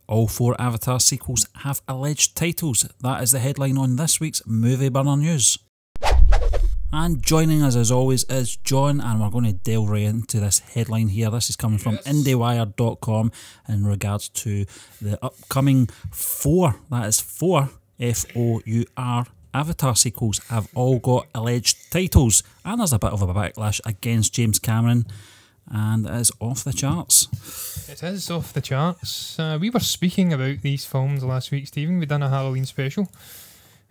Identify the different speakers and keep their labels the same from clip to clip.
Speaker 1: All 4 Avatar sequels have alleged titles. That is the headline on this week's Movie Burner News. And joining us as always is John, and we're going to delve right into this headline here. This is coming from IndieWire.com in regards to the upcoming 4, that is 4, F-O-U-R, Avatar sequels have all got alleged titles. And there's a bit of a backlash against James Cameron, and it is off the charts.
Speaker 2: It is off the charts. We were speaking about these films last week, Stephen. We've done a Halloween special.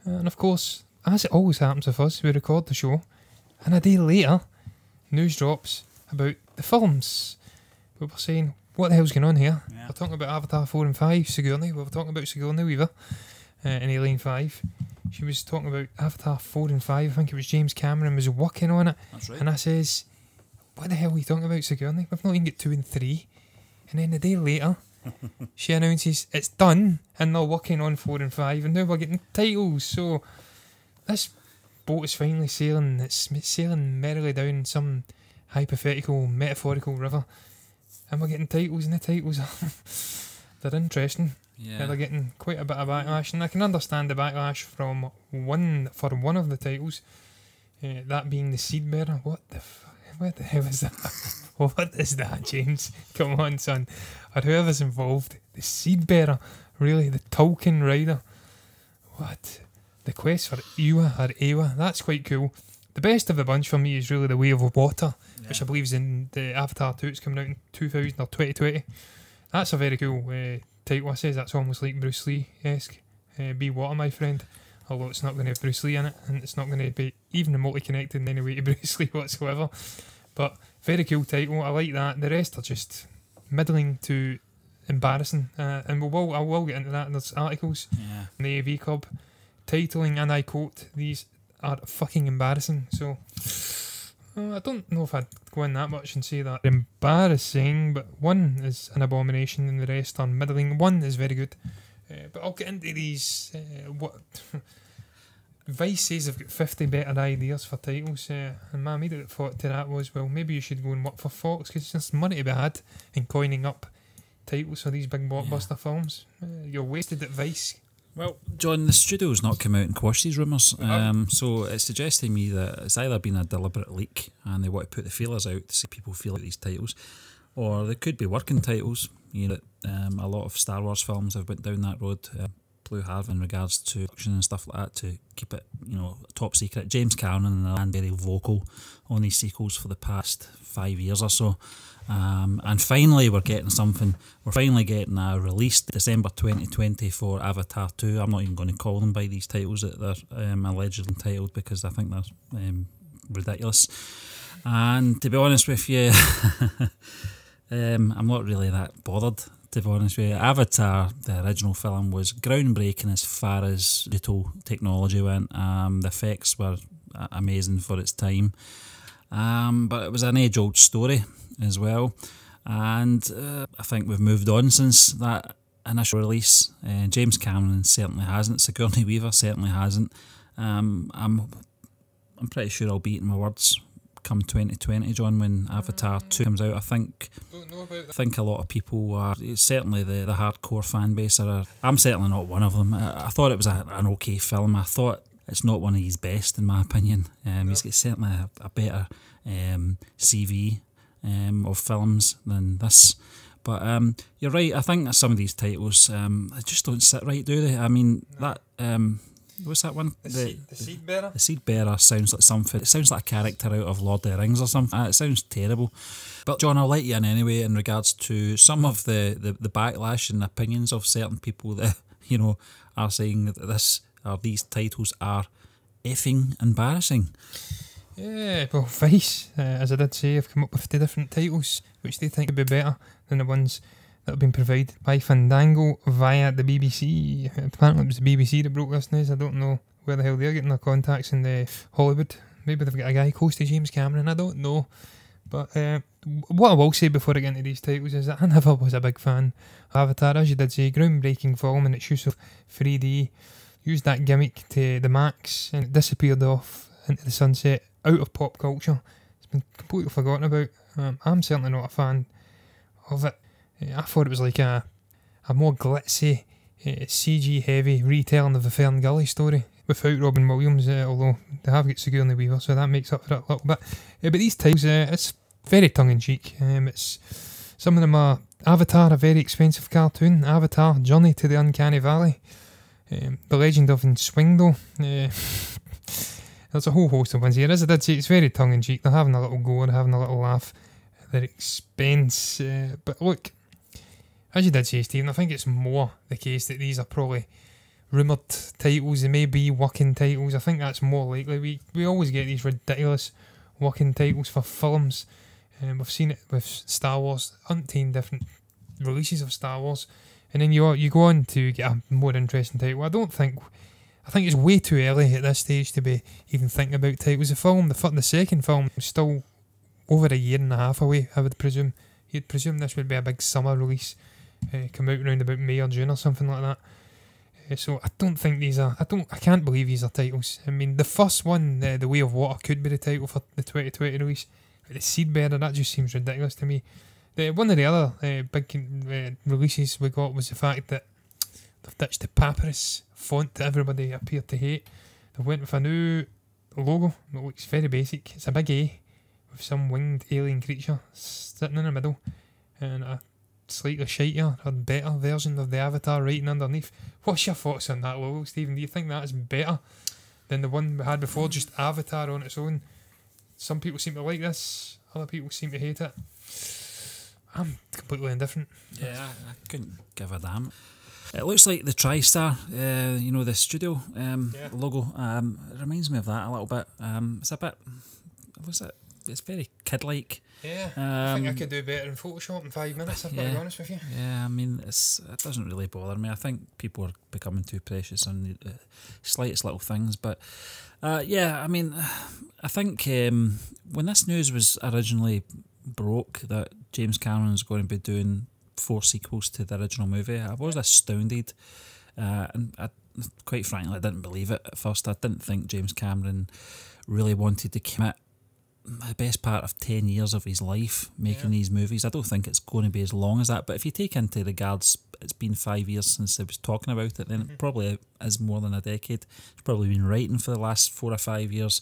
Speaker 2: And of course, as it always happens with us, we record the show, and a day later, news drops about the films. We were saying, what the hell's going on here?
Speaker 1: Yeah.
Speaker 2: We're talking about Avatar 4 and 5, Sigourney. We were talking about Sigourney Weaver in Alien 5. She was talking about Avatar 4 and 5. I think it was James Cameron was working on it.
Speaker 1: That's right.
Speaker 2: And I says, what the hell are you talking about, Sigourney? We've not even got 2 and 3. And then a day later, she announces it's done and they're working on 4 and 5, and now we're getting titles. So this boat is finally sailing. It's sailing merrily down some hypothetical, metaphorical river, and we're getting titles, and the titles are they're interesting.
Speaker 1: Yeah.
Speaker 2: They're getting quite a bit of backlash, and I can understand the backlash from one of the titles, that being the Seed Bearer. What the hell is that? What is that, James? Come on, son. Or whoever's involved. The Seed Bearer. Really? The Tolkien Rider. What? The quest for Ewa or Ewa. That's quite cool. The best of the bunch for me is really The Way of Water, which I believe is in the Avatar 2. It's coming out in 2000 or 2020. That's a very cool title. I says that's almost like Bruce Lee-esque. Be water, my friend. Although it's not going to have Bruce Lee in it, and it's not going to be even remotely connected in any way to Bruce Lee whatsoever. But very cool title. I like that. The rest are just middling to embarrassing. And I will get into that. There's articles in the AV Club titling, and I quote, "These are fucking embarrassing." So I don't know if I'd go in that much and say that embarrassing, but one is an abomination and the rest are middling. One is very good. But I'll get into these. What Vice says they've got 50 better ideas for titles, and my immediate thought to that was, well, maybe you should go and work for Fox, because there's money to be had in coining up titles for these big blockbuster films. You're wasted at Vice.
Speaker 1: Well, John, the studio's not come out and quashed these rumours, so it suggests to me that it's either been a deliberate leak and they want to put the feelers out to see people feel like these titles, or they could be working titles. You know, a lot of Star Wars films have went down that road. Blue Harv in regards to production and stuff like that, to keep it, top secret. James Cameron and very vocal on these sequels for the past 5 years or so. And finally we're getting something. We're finally getting a release December 2020 for Avatar 2. I'm not even going to call them by these titles that they're allegedly entitled, because I think they're ridiculous. And to be honest with you, I'm not really that bothered, to be honest with you. Avatar, the original film, was groundbreaking as far as digital technology went. The effects were amazing for its time, but it was an age-old story as well, and I think we've moved on since that initial release. James Cameron certainly hasn't. Sigourney Weaver certainly hasn't. I'm pretty sure I'll be eating my words come 2020, John, when Avatar 2 comes out. I think a lot of people are, certainly the hardcore fan base are. I'm certainly not one of them. I thought it was an okay film. I thought it's not one of his best, in my opinion. He's got certainly a better CV of films than this. But you're right, I think some of these titles they just don't sit right, do they? I mean, that what's that one?
Speaker 2: The Seed Bearer?
Speaker 1: The Seed Bearer sounds like something. It sounds like a character out of Lord of the Rings or something. It sounds terrible. But John, I'll let you in anyway in regards to some of the backlash and opinions of certain people that are saying that these titles are effing embarrassing.
Speaker 2: Yeah, well, Vice, as I did say, have come up with 2 different titles which they think would be better than the ones that have been provided by Fandango via the BBC. Apparently it was the BBC that broke this news. I don't know where the hell they're getting their contacts in the Hollywood. Maybe they've got a guy close to James Cameron, I don't know. But what I will say before I get into these titles is that I never was a big fan of Avatar. As you did say, groundbreaking film, and its use of 3D used that gimmick to the max, and it disappeared off into the sunset, out of pop culture. It's been completely forgotten about. I'm certainly not a fan of it. I thought it was like a a more glitzy, CG heavy retelling of the Fern Gully story without Robin Williams, although they have got Sigourney Weaver, so that makes up for it a little bit. But these titles, it's very tongue-in-cheek. It's some of them are Avatar, a very expensive cartoon, Avatar, Journey to the Uncanny Valley, The Legend of Swingdo. There's a whole host of ones here. As I did say, it's very tongue-in-cheek. They're having a little go, they're having a little laugh at their expense. But look, as you did say, Stephen, I think it's more the case that these are probably rumoured titles. They may be working titles. I think that's more likely. We always get these ridiculous working titles for films. We've seen it with Star Wars, umpteen different releases of Star Wars, and then you go on to get a more interesting title. I think it's way too early at this stage to be even thinking about titles. The second film is still over a year and a half away, I would presume. You'd presume this would be a big summer release, come out around about May or June or something like that. So I don't think these are. I can't believe these are titles. I mean, the first one, The Way of Water, could be the title for the 2020 release. But the Seedbearer, that just seems ridiculous to me. One of the other big releases we got was the fact that they've ditched the papyrus font that everybody appeared to hate. They went with a new logo that looks very basic. It's a big A with some winged alien creature sitting in the middle, and a slightly shitier or better version of the Avatar writing underneath. What's your thoughts on that logo, Stephen? Do you think that is better than the one we had before, just Avatar on its own? Some people seem to like this, other people seem to hate it. I'm completely indifferent.
Speaker 1: Yeah, I couldn't give a damn. It looks like the TriStar, the studio logo. It reminds me of that a little bit. It's a bit, it's very kid-like.
Speaker 2: Yeah, I think I could do better in Photoshop in 5 minutes, I've got to be honest with you.
Speaker 1: Yeah, I mean, it doesn't really bother me. I think people are becoming too precious on the slightest little things. But, I mean, I think when this news was originally broke that James Cameron's going to be doing 4 sequels to the original movie, I was astounded. And quite frankly, I didn't believe it at first. I didn't think James Cameron really wanted to commit the best part of 10 years of his life making these movies. I don't think it's going to be as long as that, but if you take into regards it's been 5 years since I was talking about it, then it probably is more than a decade. He's probably been writing for the last 4 or 5 years,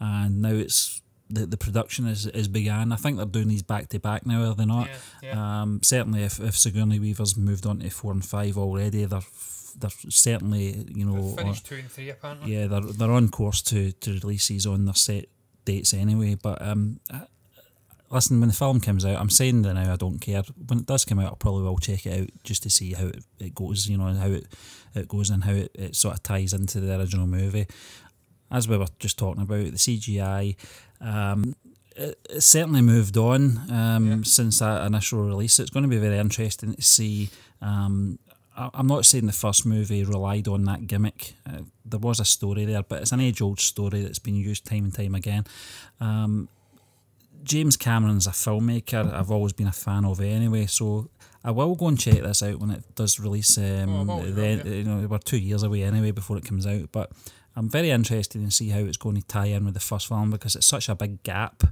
Speaker 1: and now it's the production is began. I think they're doing these back to back now, are they not? Certainly if Sigourney Weaver's moved on to 4 and 5 already, they're certainly,
Speaker 2: they've finished 2 and 3 apparently.
Speaker 1: Yeah, they're on course to release these on their set dates anyway. But listen, when the film comes out, I'm saying that now, I don't care. When it does come out, I probably will check it out just to see how it goes, and how it goes and how it sort of ties into the original movie. As we were just talking about, the CGI, it's certainly moved on since that initial release. It's going to be very interesting to see. I'm not saying the first movie relied on that gimmick. There was a story there, but it's an age-old story that's been used time and time again. James Cameron's a filmmaker I've always been a fan of anyway, so I will go and check this out when it does release. We're 2 years away anyway before it comes out, but I'm very interested in see how it's going to tie in with the first film, because it's such a big gap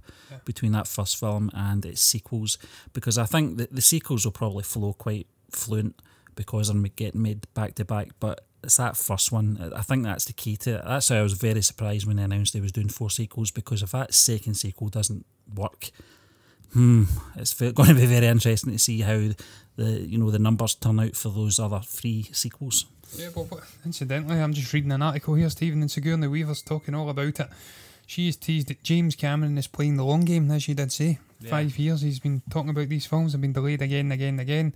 Speaker 1: between that first film and its sequels, because I think that the sequels will probably flow quite fluent because they're getting made back to back, but it's that first one, I think that's the key to it. That's why I was very surprised when they announced they was doing 4 sequels, because if that second sequel doesn't work, it's going to be very interesting to see how the numbers turn out for those other 3 sequels.
Speaker 2: Yeah, but incidentally, I'm just reading an article here, Stephen, and Sigourney Weaver's talking all about it. She has teased that James Cameron is playing the long game, as she did say. 5 years he's been talking about these films, have been delayed again and again and again.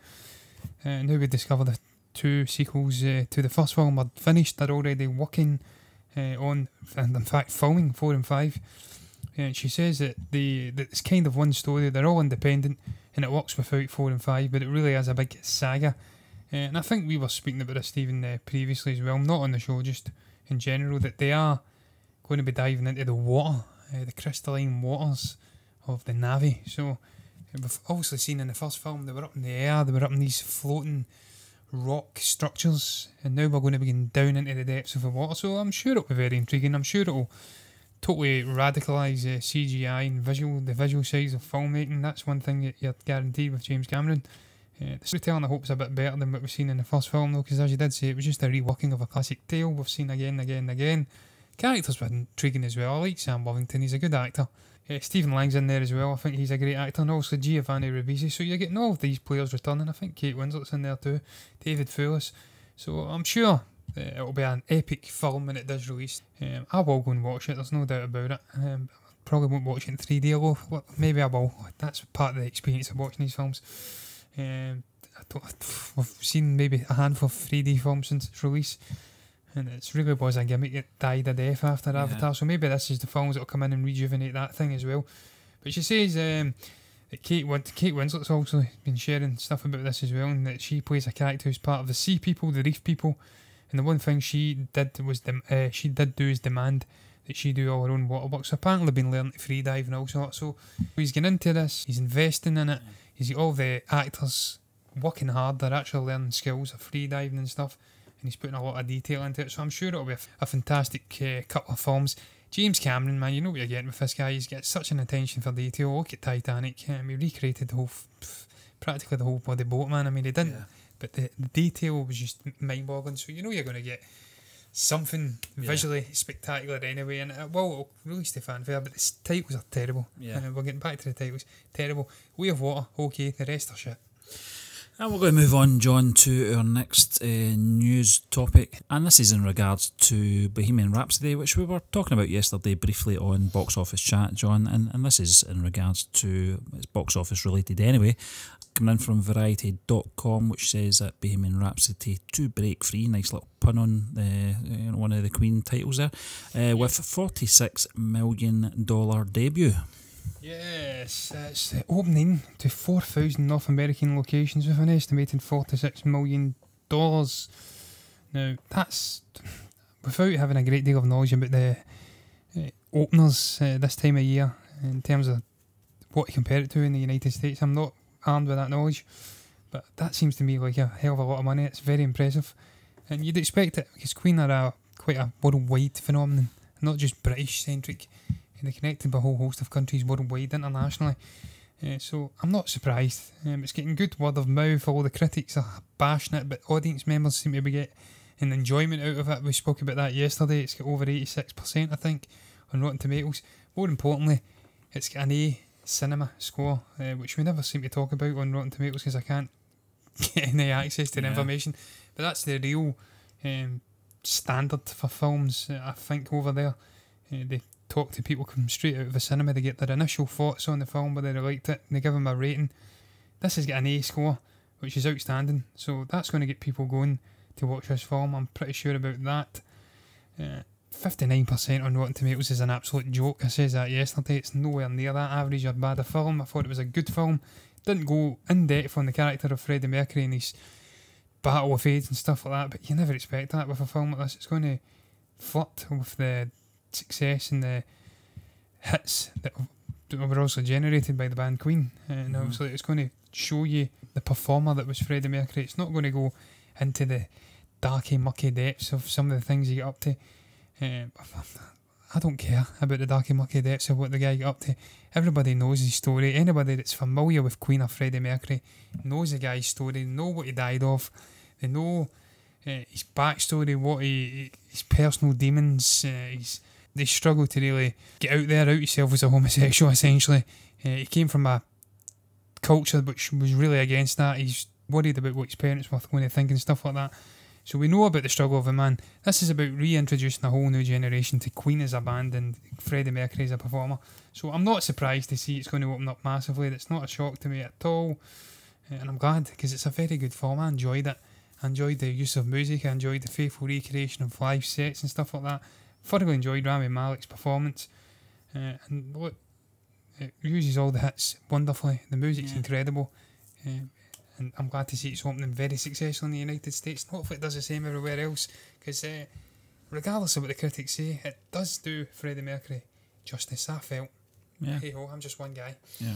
Speaker 2: Now we discovered the 2 sequels to the first film are finished. They're already working on, and in fact filming 4 and 5. And she says that it's kind of one story. They're all independent and it works without 4 and 5, but it really is a big saga. And I think we were speaking about this, Stephen, previously as well, not on the show, just in general, that they are going to be diving into the water, the crystalline waters of the Na'vi. So we've obviously seen in the first film they were up in the air, they were up in these floating rock structures, and now we're going to be getting down into the depths of the water. So I'm sure it'll be very intriguing. I'm sure it'll totally radicalise CGI and the visual sides of filmmaking. That's one thing that you're guaranteed with James Cameron. The storytelling, I hope, is a bit better than what we've seen in the first film, though, because as you did say, it was just a reworking of a classic tale we've seen again and again and again. Characters were intriguing as well. I like Sam Worthington, he's a good actor. Stephen Lang's in there as well, I think he's a great actor, and also Giovanni Ribisi. So you're getting all of these players returning. I think Kate Winslet's in there too, David Thewlis. So I'm sure it'll be an epic film when it does release. I will go and watch it, there's no doubt about it. Probably won't watch it in 3D, although maybe I will. That's part of the experience of watching these films. We've seen maybe a handful of 3D films since its release, and it really was a gimmick. It died a death after Avatar, so maybe this is the films that will come in and rejuvenate that thing as well. But she says that Kate Winslet's also been sharing stuff about this as well, and that she plays a character who's part of the sea people, the reef people, and the one thing she did do is demand that she do all her own water work. So apparently been learning to free dive and all sorts. So he's getting into this, he's investing in it, he's got all the actors working hard, they're actually learning skills of free diving and stuff, and he's putting a lot of detail into it. So I'm sure it'll be a fantastic couple of films. James Cameron, man, you know what you're getting with this guy. He's got such an attention for detail. Look at Titanic. He recreated the whole, practically the whole bloody boat, man. I mean, he didn't, but the detail was just mind-boggling. So you know you're going to get something visually spectacular anyway, and it'll release the fanfare, but the titles are terrible. We're getting back to the titles. Terrible. Way of Water, okay, the rest are shit.
Speaker 1: And we're going to move on, John, to our next news topic, and this is in regards to Bohemian Rhapsody, which we were talking about yesterday briefly on Box Office Chat, John, and this is in regards to, it's box office related anyway, coming in from Variety.com, which says that Bohemian Rhapsody to break free, nice little pun on one of the Queen titles there, with $46 million debut.
Speaker 2: Yes, it's opening to 4,000 North American locations with an estimated $46 million. Now, that's without having a great deal of knowledge about the openers this time of year in terms of what to compare it to in the United States. I'm not armed with that knowledge, but that seems to me like a hell of a lot of money. It's very impressive, and you'd expect it because Queen are quite a worldwide phenomenon, not just British centric. They're connected by a whole host of countries worldwide, internationally. So I'm not surprised. It's getting good word of mouth. All the critics are bashing it, but audience members seem to be getting an enjoyment out of it. We spoke about that yesterday. It's got over 86%, I think, on Rotten Tomatoes. More importantly, it's got an A cinema score, which we never seem to talk about on Rotten Tomatoes because I can't get any access to the information. But that's the real standard for films, I think, over there. They talk to people come straight out of the cinema, they get their initial thoughts on the film, whether they liked it, and they give them a rating. This has got an A score, which is outstanding, so that's going to get people going to watch this film. I'm pretty sure about that. 59% on Rotten Tomatoes is an absolute joke. I said that yesterday. It's nowhere near that average or bad a film. I thought it was a good film. Didn't go in depth on the character of Freddie Mercury and his battle with AIDS and stuff like that, but you never expect that with a film like this. It's going to flirt with the success and the hits that were also generated by the band Queen, and obviously it's going to show you the performer that was Freddie Mercury. It's not going to go into the darky mucky depths of some of the things he got up to. I don't care about the darky mucky depths of what the guy got up to. Everybody knows his story. Anybody that's familiar with Queen or Freddie Mercury knows the guy's story, they know what he died of, they know his backstory, what his personal demons, they struggle to really get out there, out yourself as a homosexual, essentially. He came from a culture which was really against that. He's worried about what his parents were going to think and stuff like that. So we know about the struggle of a man. This is about reintroducing a whole new generation to Queen as a band and Freddie Mercury as a performer. So I'm not surprised to see it's going to open up massively. That's not a shock to me at all. And I'm glad, because it's a very good film. I enjoyed it. I enjoyed the use of music. I enjoyed the faithful recreation of live sets and stuff like that. Thoroughly enjoyed Rami Malek's performance, and look, it uses all the hits wonderfully. The music's incredible, and I'm glad to see it's opening very successful in the United States. Hopefully it does the same everywhere else, because regardless of what the critics say, it does do Freddie Mercury justice, I felt. Hey ho, I'm just one guy. Yeah,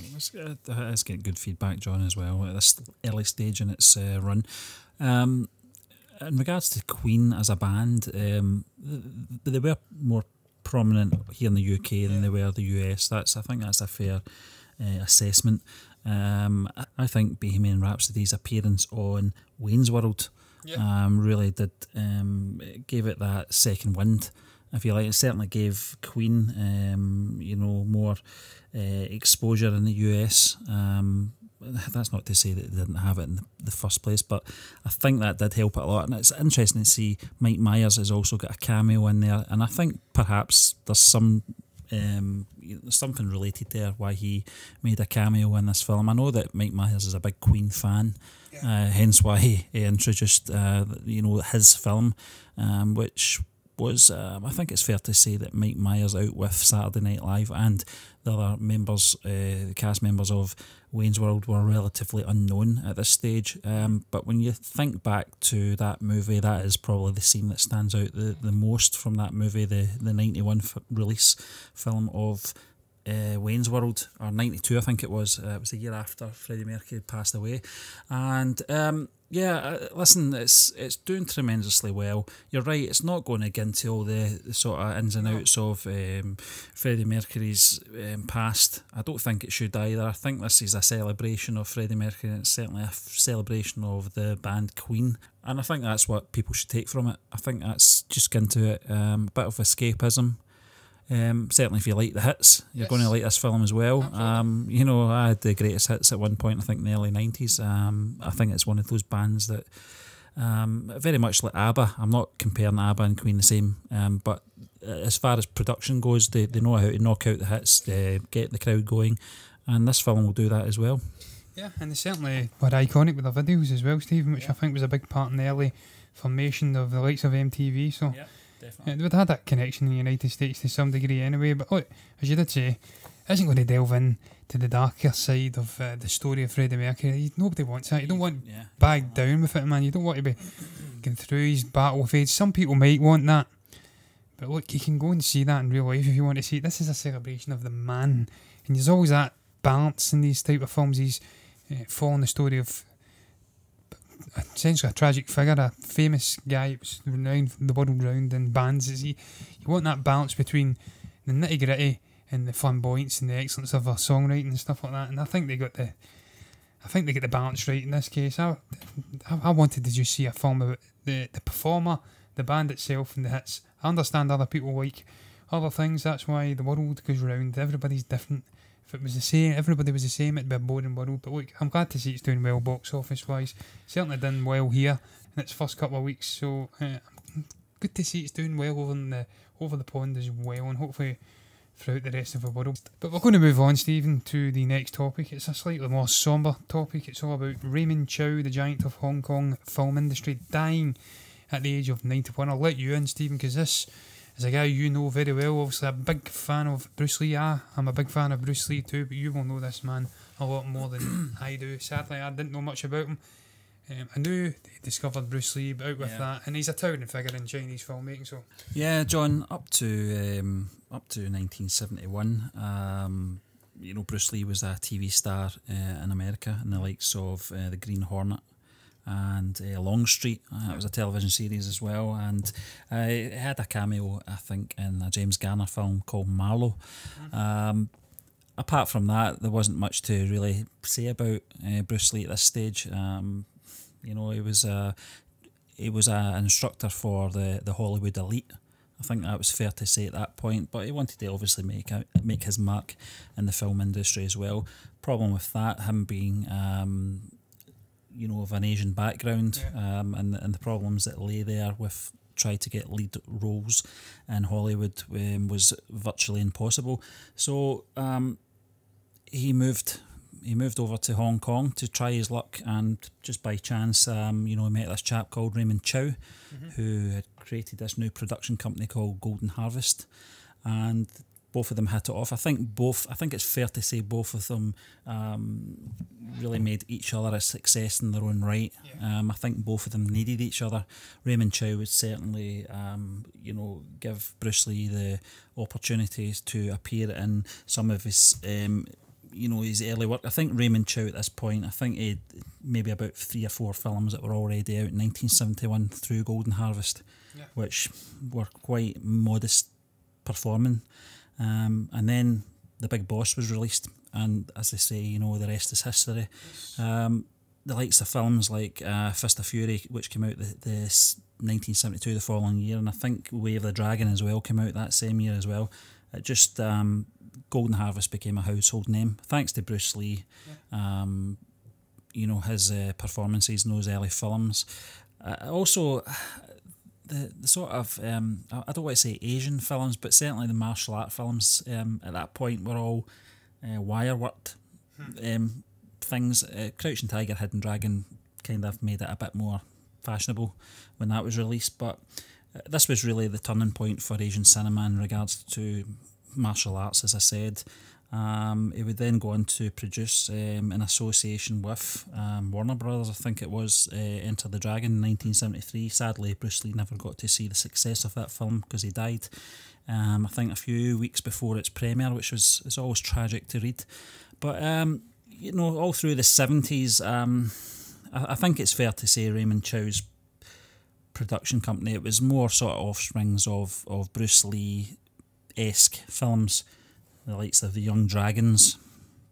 Speaker 1: it's getting good feedback, John, as well at this early stage in its run. In regards to Queen as a band, they were more prominent here in the UK than they were the US. I think that's a fair assessment. I think Bohemian Rhapsody's appearance on Wayne's World really did gave it that second wind, if you like. It certainly gave Queen more exposure in the US. That's not to say that they didn't have it in the first place, but I think that did help it a lot. And it's interesting to see Mike Myers has also got a cameo in there, and I think perhaps there's some something related there why he made a cameo in this film. I know that Mike Myers is a big Queen fan, hence why he introduced his film, which was I think it's fair to say that Mike Myers out with Saturday Night Live and the other members, the cast members of Wayne's World were relatively unknown at this stage. But when you think back to that movie, that is probably the scene that stands out the most from that movie, the 91 release film of Wayne's World, or 92 I think it was. It was the year after Freddie Mercury passed away. And listen, it's doing tremendously well. You're right, it's not going to get into all the sort of ins and outs of Freddie Mercury's past. I don't think it should either. I think this is a celebration of Freddie Mercury, and it's certainly a celebration of the band Queen. And I think that's what people should take from it. I think that's just get into it, a bit of escapism. Certainly if you like the hits, you're going to like this film as well. I had the greatest hits at one point, I think in the early 90s. I think it's one of those bands that very much like ABBA. I'm not comparing ABBA and Queen the same, but as far as production goes, they know how to knock out the hits, get the crowd going, and this film will do that as well.
Speaker 2: Yeah, and they certainly were iconic with their videos as well, Stephen, which I think was a big part in the early formation of the likes of MTV. So definitely. We'd had that connection in the United States to some degree anyway, but look, as you did say, it isn't going to delve in to the darker side of the story of Freddie Mercury. Nobody wants that. You don't want bagged down with it, man. You don't want to be going through his battle with AIDS. Some people might want that, but look, you can go and see that in real life if you want to see it. This is a celebration of the man, and there's always that balance in these type of films. He's following the story of essentially a tragic figure, a famous guy who's renowned the world round in bands. You want that balance between the nitty gritty and the flamboyance and the excellence of our songwriting and stuff like that. And I think they get the balance right in this case. I wanted to just see a film about the performer, the band itself, and the hits. I understand other people like other things. That's why the world goes round. Everybody's different. If it was the same, everybody was the same, it'd be a boring world. But look, I'm glad to see it's doing well box office wise. Certainly done well here in its first couple of weeks. So good to see it's doing well over the pond as well, and hopefully throughout the rest of the world. But we're going to move on, Stephen, to the next topic. It's a slightly more sombre topic. It's all about Raymond Chow, the giant of Hong Kong film industry, dying at the age of 91. I'll let you in, Stephen, because this is a guy you know very well. Obviously a big fan of Bruce Lee. I'm a big fan of Bruce Lee too, but you will know this man a lot more than I do. Sadly, I didn't know much about him. I knew he discovered Bruce Lee, but out with that, and he's a towering figure in Chinese filmmaking. So
Speaker 1: yeah, John, up to 1971, Bruce Lee was a TV star in America in the likes of The Green Hornet and Longstreet. It was a television series as well, and it had a cameo, I think, in a James Garner film called Marlowe. Apart from that, there wasn't much to really say about Bruce Lee at this stage. He was an instructor for the Hollywood elite. I think that was fair to say at that point, but he wanted to obviously make his mark in the film industry as well. Problem with that, him being of an Asian background, and the problems that lay there with trying to get lead roles in Hollywood was virtually impossible. So he moved over to Hong Kong to try his luck, and just by chance, he met this chap called Raymond Chow, who had created this new production company called Golden Harvest, and both of them hit it off. I think it's fair to say both of them really made each other a success in their own right. I think both of them needed each other. Raymond Chow would certainly, give Bruce Lee the opportunities to appear in some of his his early work. I think Raymond Chow at this point, I think he had maybe about 3 or 4 films that were already out in 1971 through Golden Harvest, which were quite modest performing. And then The Big Boss was released, and as they say, you know, the rest is history. The likes of films like Fist of Fury, which came out the 1972, the following year, and I think Way of the Dragon as well came out that same year as well. It just Golden Harvest became a household name thanks to Bruce Lee. You know, his performances in those early films. Also, the sort of I don't want to say Asian films, but certainly the martial art films at that point were all wire worked things. Crouching Tiger, Hidden Dragon kind of made it a bit more fashionable when that was released, but this was really the turning point for Asian cinema in regards to martial arts, as I said. He would then go on to produce, in association with Warner Brothers, I think it was, Enter the Dragon in 1973. Sadly, Bruce Lee never got to see the success of that film because he died, I think, a few weeks before its premiere, which is always tragic to read. But, you know, all through the 70s, I think it's fair to say Raymond Chow's production company, it was more sort of offsprings of Bruce Lee-esque films, the likes of The Young Dragons,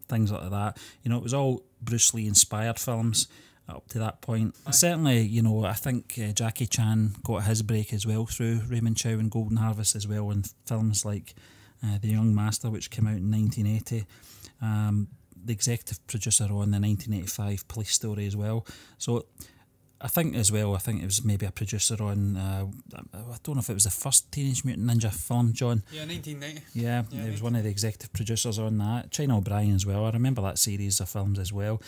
Speaker 1: things like that. You know, it was all Bruce Lee inspired films up to that point. Certainly, you know, I think Jackie Chan got his break as well through Raymond Chow and Golden Harvest as well, in films like The Young Master, which came out in 1980. The executive producer on the 1985 Police Story as well. So I think it was maybe a producer on, I don't know if it was the first Teenage Mutant Ninja film, John.
Speaker 2: Yeah, 1990.
Speaker 1: Yeah, he was one of the executive producers on that. China O'Brien as well. I remember that series of films as well.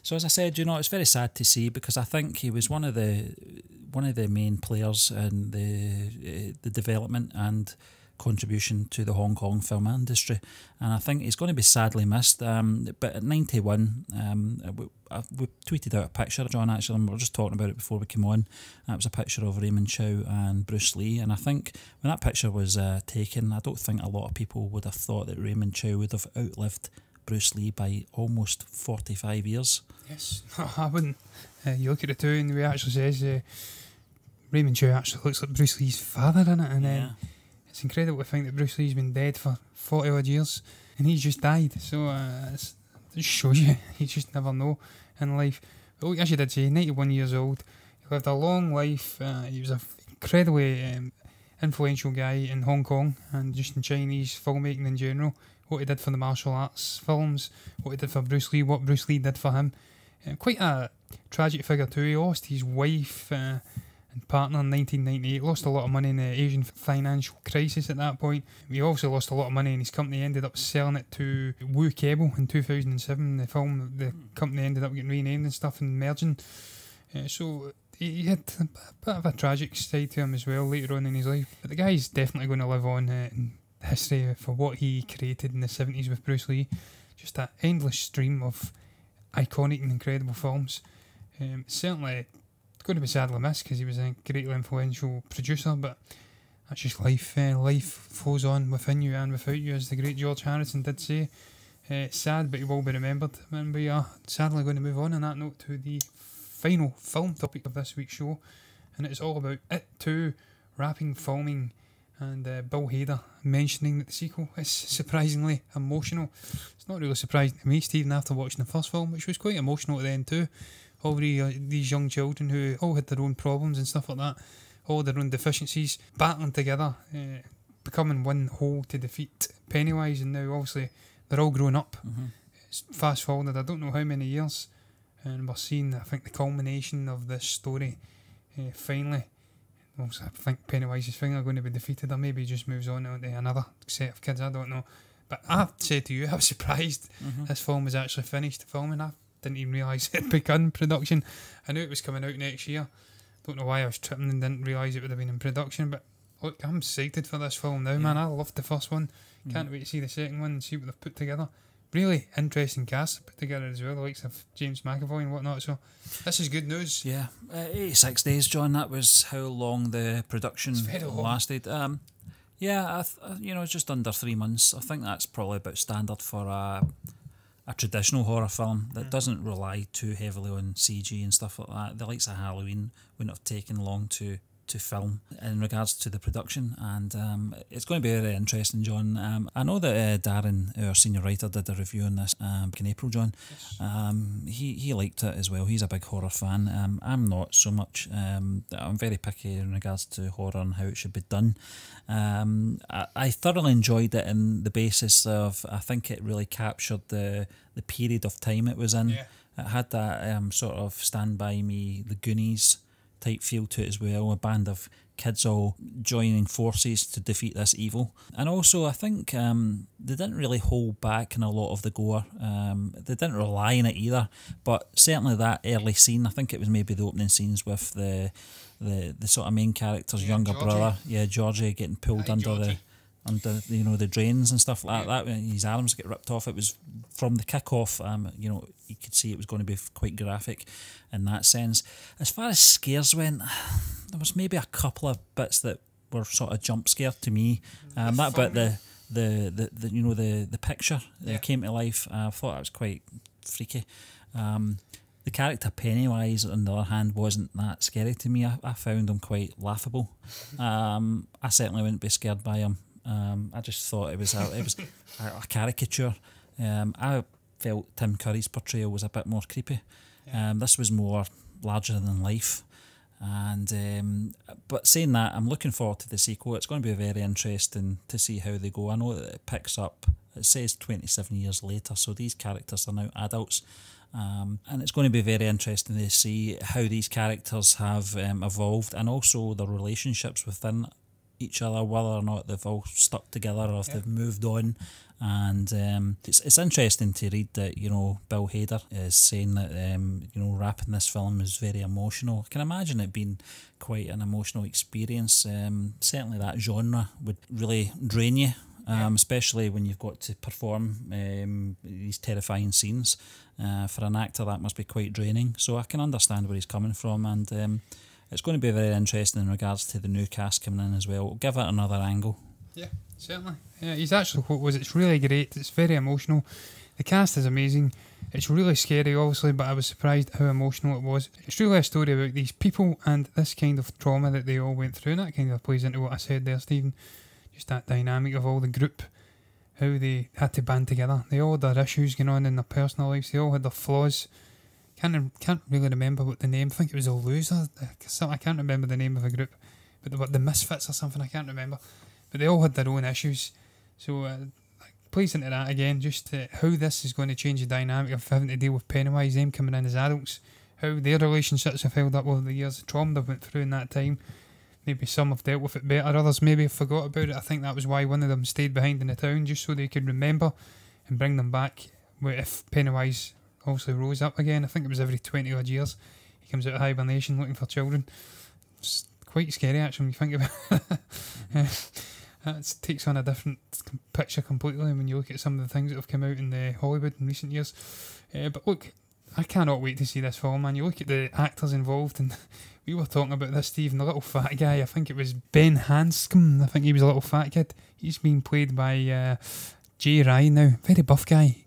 Speaker 1: So as I said, you know, it's very sad to see, because I think he was one of the main players in the development and contribution to the Hong Kong film industry, and I think he's going to be sadly missed. But at 91, we tweeted out a picture, John, actually, and we were just talking about it before we came on. It was a picture of Raymond Chow and Bruce Lee, and I think when that picture was taken, I don't think a lot of people would have thought that Raymond Chow would have outlived Bruce Lee by almost 45 years.
Speaker 2: Yes, I wouldn't. You look at it too, and the way it actually says Raymond Chow actually looks like Bruce Lee's father in it, and it's incredible to think that Bruce Lee's been dead for 40 odd years and he's just died. So it just shows you just never know in life. But as you did say, 91 years old, he lived a long life. He was an incredibly influential guy in Hong Kong and just in Chinese filmmaking in general. What he did for the martial arts films, what he did for Bruce Lee, what Bruce Lee did for him. Quite a tragic figure too. He lost his wife and partner in 1998, lost a lot of money in the Asian financial crisis at that point. He also lost a lot of money in his company, ended up selling it to Wu Kebble in 2007. The company ended up getting renamed and stuff and merging. So he had a bit of a tragic side to him as well later on in his life. But the guy's definitely going to live on in history for what he created in the 70s with Bruce Lee. Just that endless stream of iconic and incredible films. Certainly going to be sadly missed because he was a greatly influential producer, but that's just life. Life flows on within you and without you, as the great George Harrison did say. Sad, but he will be remembered. And we are sadly going to move on that note to the final film topic of this week's show, and it's all about It 2 wrapping filming, and Bill Hader mentioning that the sequel is surprisingly emotional. It's not really surprising to me, Stephen, after watching the first film, which was quite emotional at the end too. All these young children who all had their own problems and stuff like that, all their own deficiencies, battling together, becoming one whole to defeat Pennywise, and now obviously they're all grown up. It's fast forwarded, I don't know how many years, and we're seeing, I think, the culmination of this story finally. Also, I think Pennywise is finally going to be defeated, or maybe he just moves on to another set of kids, I don't know. But I've said to you, I was surprised this film was actually finished filming. I didn't even realise it had begun production. I knew it was coming out next year. Don't know why I was tripping and didn't realise it would have been in production, but look, I'm excited for this film now, man. I loved the first one. Can't wait to see the second one and see what they've put together. Really interesting cast put together as well, the likes of James McAvoy and whatnot, so this is good news.
Speaker 1: 86 days, John, that was how long the production lasted. It's just under 3 months. I think that's probably about standard for a traditional horror film that doesn't rely too heavily on CG and stuff like that. The likes of Halloween wouldn't have taken long to to film in regards to the production, and it's going to be very interesting, John. I know that Darren, our senior writer, did a review on this in April, John.
Speaker 2: Yes.
Speaker 1: He liked it as well. He's a big horror fan. I'm not so much. I'm very picky in regards to horror and how it should be done. I thoroughly enjoyed it in the basis of, I think it really captured the period of time it was in.
Speaker 2: Yeah.
Speaker 1: It had that sort of Stand By Me, the Goonies type feel to it as well, a band of kids all joining forces to defeat this evil. And also I think they didn't really hold back in a lot of the gore. They didn't rely on it either, but certainly that early scene, I think it was maybe the opening scenes with the sort of main character's younger
Speaker 2: Georgie.
Speaker 1: brother, Georgie, getting pulled
Speaker 2: Aye,
Speaker 1: under
Speaker 2: Georgie.
Speaker 1: the drains and stuff like that. When his arms get ripped off, it was from the kick-off. You could see it was going to be quite graphic in that sense. As far as scares went, there was maybe a couple of bits that were sort of jump scare to me. That bit, the picture that came to life, I thought that was quite freaky. The character Pennywise, on the other hand, wasn't that scary to me. I found him quite laughable. I certainly wouldn't be scared by him. I just thought it was a caricature. I felt Tim Curry's portrayal was a bit more creepy. This was more larger than life. And but saying that, I'm looking forward to the sequel. It's going to be very interesting to see how they go. I know that it picks up. It says 27 years later, so these characters are now adults. And it's going to be very interesting to see how these characters have evolved, and also their relationships within each other, whether or not they've all stuck together or if they've moved on. And it's interesting to read that Bill Hader is saying that wrapping this film is very emotional. I can imagine it being quite an emotional experience. Certainly that genre would really drain you, especially when you've got to perform these terrifying scenes. For an actor, that must be quite draining. So I can understand where he's coming from, and it's going to be very interesting in regards to the new cast coming in as well. We'll give it another angle.
Speaker 2: Yeah, certainly. Yeah, he's actually what was. It's really great. It's very emotional. The cast is amazing. It's really scary, obviously, but I was surprised how emotional it was. It's really a story about these people and this kind of trauma that they all went through, and that kind of plays into what I said there, Stephen. Just that dynamic of all the group, how they had to band together. They all had their issues going on in their personal lives. They all had their flaws. Can't really remember what the name. I think it was a loser. I can't remember the name of the group, but the Misfits or something. I can't remember. But they all had their own issues. So it plays into that again. Just how this is going to change the dynamic of having to deal with Pennywise, them coming in as adults. How their relationships have held up over the years, the trauma they've went through in that time. Maybe some have dealt with it better, others maybe have forgot about it. I think that was why one of them stayed behind in the town, just so they could remember and bring them back. If Pennywise obviously rose up again, I think it was every 20 odd years, he comes out of hibernation looking for children. It's quite scary actually when you think about it. It takes on a different picture completely when you look at some of the things that have come out in Hollywood in recent years. But look, I cannot wait to see this film, man. You look at the actors involved, and we were talking about this, Stephen, the little fat guy. I think it was Ben Hanscom. I think he was a little fat kid. He's being played by Jay Ryan now. Very buff guy.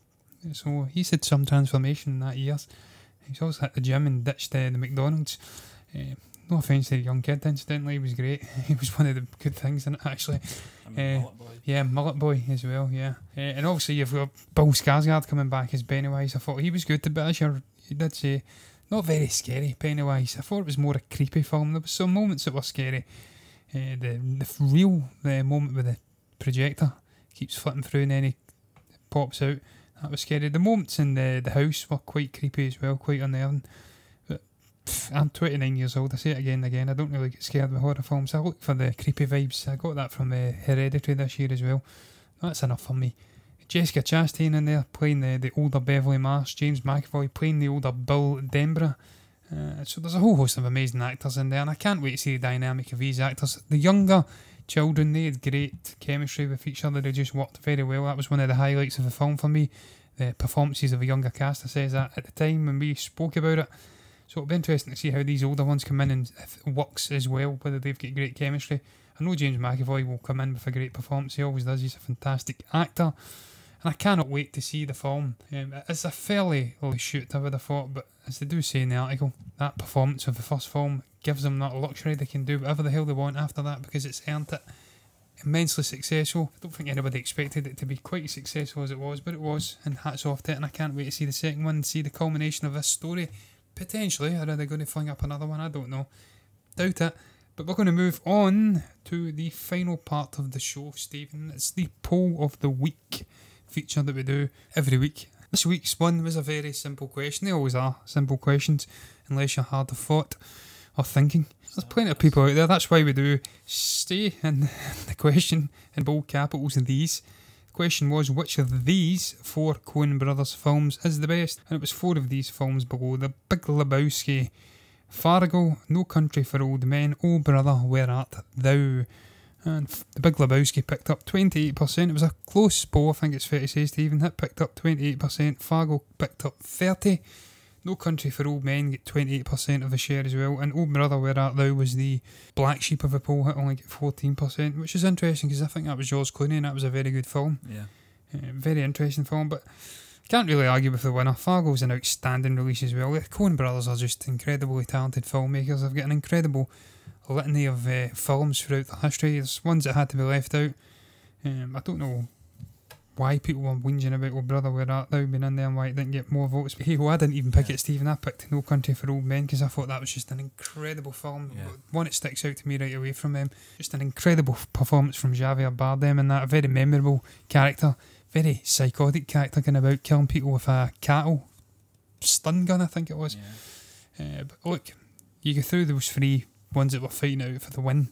Speaker 2: So he's had some transformation in that years. He's also hit the gym and ditched the McDonald's. No offence to the young kid, incidentally, he was great. He was one of the good things in it, actually.
Speaker 1: Mullet Boy.
Speaker 2: Yeah, Mullet Boy as well, yeah. And obviously you've got Bill Skarsgård coming back as Pennywise. I thought he was good, but as you did say, not very scary, Pennywise. I thought it was more a creepy film. There were some moments that were scary. The real moment with the projector keeps flipping through and then he pops out. That was scary. The moments in the house were quite creepy as well, quite unnerving. But I'm 29 years old. I say it again and again. I don't really get scared with horror films. I look for the creepy vibes. I got that from Hereditary this year as well. That's enough for me. Jessica Chastain in there playing the older Beverly Marsh. James McAvoy playing the older Bill Denborough. So there's a whole host of amazing actors in there, and I can't wait to see the dynamic of these actors. The younger children, they had great chemistry with each other. They just worked very well. That was one of the highlights of the film for me. The performances of the younger cast. I says that at the time when we spoke about it. So it'll be interesting to see how these older ones come in and if it works as well, whether they've got great chemistry. I know James McAvoy will come in with a great performance. He always does. He's a fantastic actor. And I cannot wait to see the film. It's a fairly early shoot, I would have thought, but as they do say in the article, that performance of the first film gives them that luxury. They can do whatever the hell they want after that because it's earned it. Immensely successful. I don't think anybody expected it to be quite as successful as it was, but it was, and hats off to it. And I can't wait to see the second one and see the culmination of this story. Potentially, or are they going to fling up another one? I don't know. Doubt it. But we're going to move on to the final part of the show, Stephen. It's the poll of the week feature that we do every week. This week's one was a very simple question. They always are simple questions, unless you're hard of thought or thinking. There's plenty of people out there. That's why we do stay in the question in bold capitals of these. The question was, which of these 4 Coen Brothers films is the best? And it was 4 of these films below: The Big Lebowski, Fargo, No Country for Old Men, Oh Brother, Where Art Thou? And The Big Lebowski picked up 28%. It was a close poll, I think it's fair to say, Stephen. It picked up 28%. Fargo picked up 30%. No Country for Old Men get 28% of the share as well. And Oh Brother, Where Art Thou was the black sheep of the poll. It only get 14%, which is interesting because I think that was George Clooney and that was a very good film.
Speaker 1: Yeah.
Speaker 2: Very interesting film, but can't really argue with the winner. Fargo's an outstanding release as well. The Coen Brothers are just incredibly talented filmmakers. They've got an incredible litany of films throughout the history. There's ones that had to be left out. I don't know why people were whinging about Oh Brother, Where Art Thou being in there and why it didn't get more votes. But hey, I didn't even pick it, Stephen. I picked No Country for Old Men because I thought that was just an incredible film.
Speaker 1: Yeah.
Speaker 2: One that sticks out to me right away from them. Just an incredible performance from Javier Bardem and that. A very memorable character. Very psychotic character going about killing people with a cattle stun gun, I think it was.
Speaker 1: Yeah.
Speaker 2: But look, you go through those 3 ones that were fighting out for the win.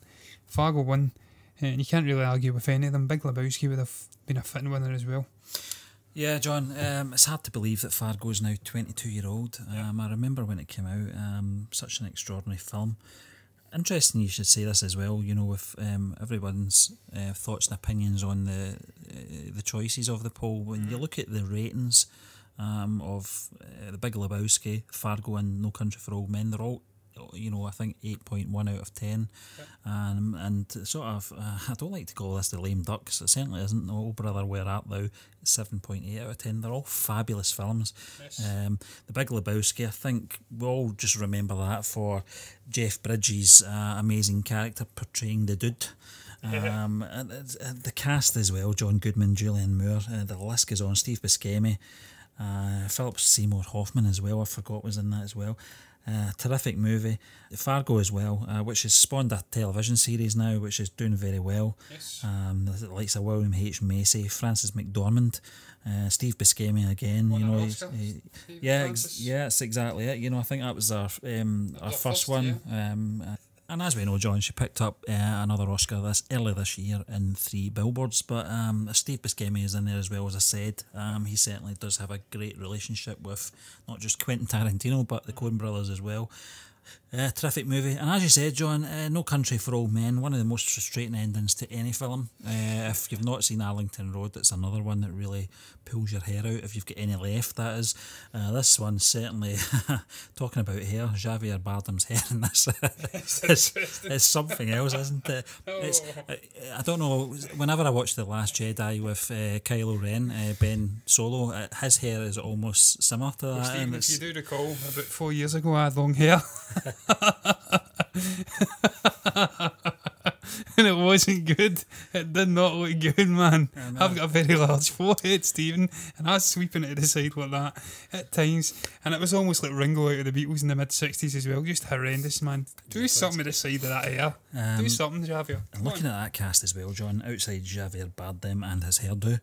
Speaker 2: Fargo won, and you can't really argue with any of them. Big Lebowski would have been a fitting winner as well.
Speaker 1: Yeah, John, it's hard to believe that Fargo is now 22-year-old. I remember when it came out, such an extraordinary film. Interesting you should say this as well, you know, with everyone's thoughts and opinions on the choices of the poll. When you look at the ratings of The Big Lebowski, Fargo and No Country for Old Men, they're all, you know, I think 8.1 out of 10. And sort of, I don't like to call this the lame ducks, it certainly isn't. Oh Brother, Where Art Thou, 7.8 out of 10. They're all fabulous films.
Speaker 2: Yes.
Speaker 1: The Big Lebowski, I think we all just remember that for Jeff Bridges' amazing character portraying the dude. And the cast as well: John Goodman, Julianne Moore, the list goes on. Steve Buscemi, Philip Seymour Hoffman as well, I forgot was in that as well. Terrific movie. Fargo as well, which has spawned a television series now, which is doing very well.
Speaker 2: Yes.
Speaker 1: The likes of William H. Macy, Francis McDormand, Steve Buscemi again.
Speaker 2: Won
Speaker 1: you know,
Speaker 2: an Oscar,
Speaker 1: that's exactly it. You know, I think that was our first one.
Speaker 2: Yeah.
Speaker 1: And as we know, John, she picked up another Oscar early this year in 3 Billboards. But Steve Buscemi is in there as well, as I said. He certainly does have a great relationship with not just Quentin Tarantino, but the Coen Brothers as well. Terrific movie. And as you said, John, No Country for Old Men, one of the most frustrating endings to any film. If you've not seen Arlington Road, it's another one that really pulls your hair out, if you've got any left, that is. This one certainly, talking about hair, Javier Bardem's hair in this is something else, isn't it? It's, I don't know, whenever I watch The Last Jedi with Kylo Ren, Ben Solo, his hair is almost similar to that.
Speaker 2: Well, Stephen, if you do recall, about 4 years ago I had long hair. And it wasn't good. It did not look good, man. I've got a very large forehead, Stephen, and I was sweeping it to the side like that at times, and it was almost like Ringo out of the Beatles in the mid-60s as well. Just horrendous, man. Do something with the side of that hair. Do something, Javier.
Speaker 1: And looking at that cast as well, John, outside Javier Bardem and his hairdo,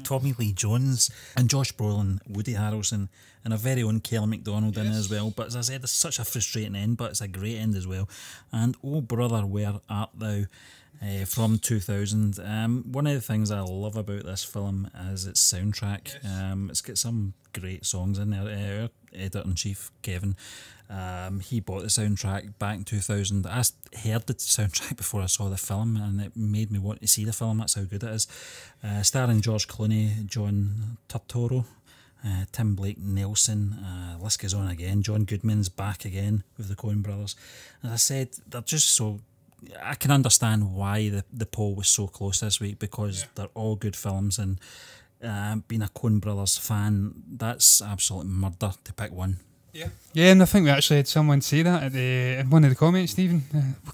Speaker 1: Tommy Lee Jones and Josh Brolin, Woody Harrelson, and a very own Kelly MacDonald in it as well. But as I said, it's such a frustrating end, but it's a great end as well. And Oh Brother, Where Art Thou, from 2000. One of the things I love about this film is its soundtrack. It's got some great songs in there. Our editor-in-chief, Kevin, he bought the soundtrack back in 2000. I heard the soundtrack before I saw the film, and it made me want to see the film. That's how good it is. Starring George Clooney, John Turturro, Tim Blake Nelson, list goes on again. John Goodman's back again with the Coen Brothers. As I said, they're just so... I can understand why the poll was so close this week, because they're all good films, and Being a Coen Brothers fan, that's absolute murder to pick one.
Speaker 2: Yeah, and I think we actually had someone say that at in one of the comments, Stephen.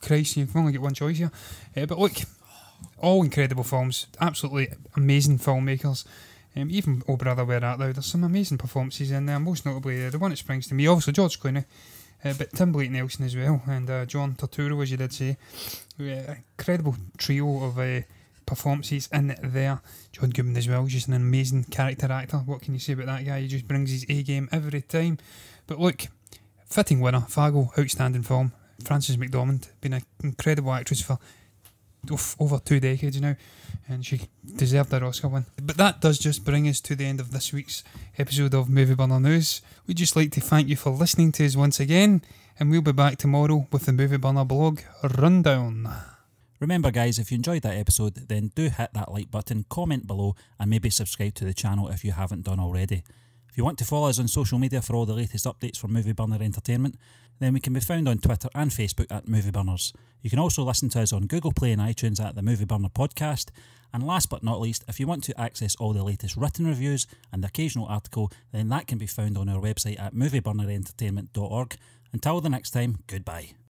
Speaker 2: Christ, you've only got one choice here. But look, all incredible films, absolutely amazing filmmakers. Even Oh Brother Where Art Thou, there's some amazing performances in there, most notably the one that springs to me, also George Clooney, but Tim Blake Nelson as well, and John Turturro, as you did say. Incredible trio of performances in there. John Goodman as well, just an amazing character actor. What can you say about that guy? He just brings his A game every time. But look, fitting winner, Fargo, outstanding film. Frances McDormand, been an incredible actress for over 2 decades now, and she deserved her Oscar win. But that does just bring us to the end of this week's episode of Movie Burner News. We'd just like to thank you for listening to us once again, and we'll be back tomorrow with the Movie Burner blog rundown.
Speaker 1: Remember guys, if you enjoyed that episode, then do hit that like button, comment below, and maybe subscribe to the channel if you haven't done already. If you want to follow us on social media for all the latest updates from Movie Burner Entertainment, then we can be found on Twitter and Facebook at Movie Burners. You can also listen to us on Google Play and iTunes at the Movie Burner Podcast. And last but not least, if you want to access all the latest written reviews and the occasional article, then that can be found on our website at movieburnerentertainment.org. Until the next time, goodbye.